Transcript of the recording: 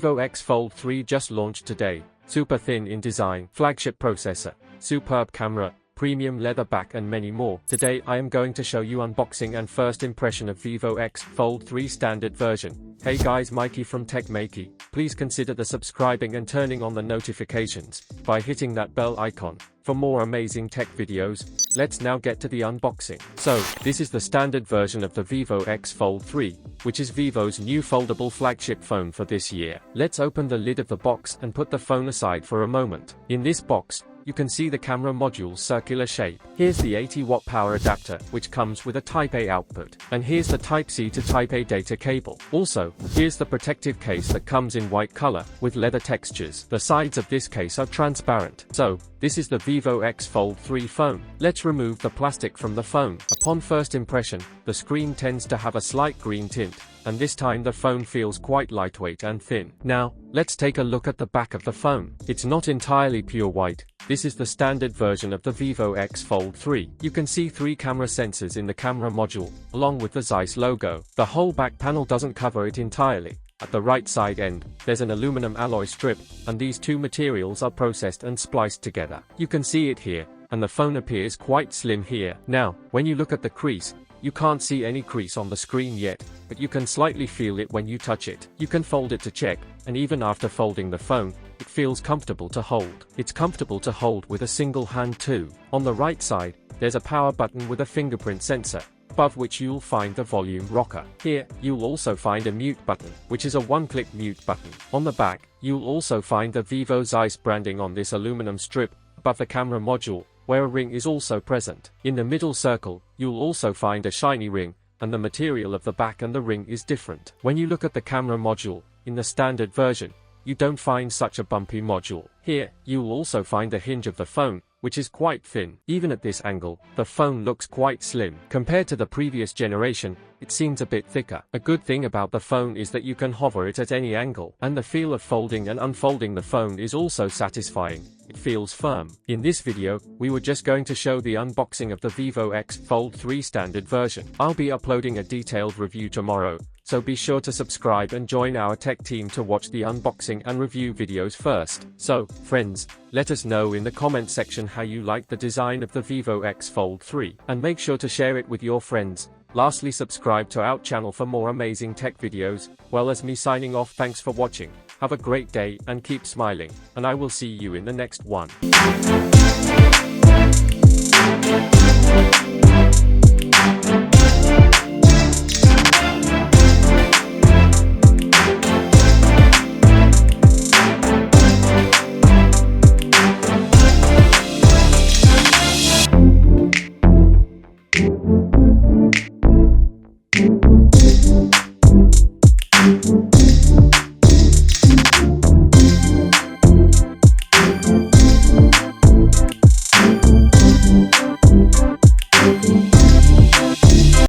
Vivo X Fold 3 just launched today. Super thin in design, flagship processor, superb camera, premium leather back and many more. Today I am going to show you unboxing and first impression of Vivo X Fold 3 standard version. Hey guys, Maiky from techmaiky. Please consider the subscribing and turning on the notifications by hitting that bell icon for more amazing tech videos. Let's now get to the unboxing. So, this is the standard version of the Vivo X Fold 3, which is Vivo's new foldable flagship phone for this year. Let's open the lid of the box and put the phone aside for a moment. In this box, you can see the camera module's circular shape. Here's the 80-watt power adapter, which comes with a Type-A output. And here's the Type-C to Type-A data cable. Also, here's the protective case that comes in white color, with leather textures. The sides of this case are transparent. So, this is the Vivo X Fold 3 phone. Let's remove the plastic from the phone. Upon first impression, the screen tends to have a slight green tint, and this time the phone feels quite lightweight and thin. Now, let's take a look at the back of the phone. It's not entirely pure white. This is the standard version of the Vivo X Fold 3. You can see 3 camera sensors in the camera module, along with the Zeiss logo. The whole back panel doesn't cover it entirely. At the right side end, there's an aluminum alloy strip, and these two materials are processed and spliced together. You can see it here, and the phone appears quite slim here. Now, when you look at the crease, you can't see any crease on the screen yet, but you can slightly feel it when you touch it. You can fold it to check, and even after folding the phone, it feels comfortable to hold. It's comfortable to hold with a single hand too. On the right side, there's a power button with a fingerprint sensor, above which you'll find the volume rocker. Here, you'll also find a mute button, which is a one-click mute button. On the back, you'll also find the Vivo Zeiss branding on this aluminum strip, above the camera module, where a ring is also present. In the middle circle, you'll also find a shiny ring, and the material of the back and the ring is different. When you look at the camera module, in the standard version, you don't find such a bumpy module. Here, you'll also find the hinge of the phone, which is quite thin. Even at this angle, the phone looks quite slim. Compared to the previous generation, it seems a bit thicker. A good thing about the phone is that you can hover it at any angle, and the feel of folding and unfolding the phone is also satisfying. It feels firm. In this video, we were just going to show the unboxing of the Vivo X Fold 3 standard version. I'll be uploading a detailed review tomorrow, so be sure to subscribe and join our tech team to watch the unboxing and review videos first. So, friends, let us know in the comment section how you like the design of the Vivo X Fold 3, and make sure to share it with your friends. Lastly, subscribe to our channel for more amazing tech videos. Well, as me signing off, thanks for watching. Have a great day and keep smiling, and I will see you in the next one.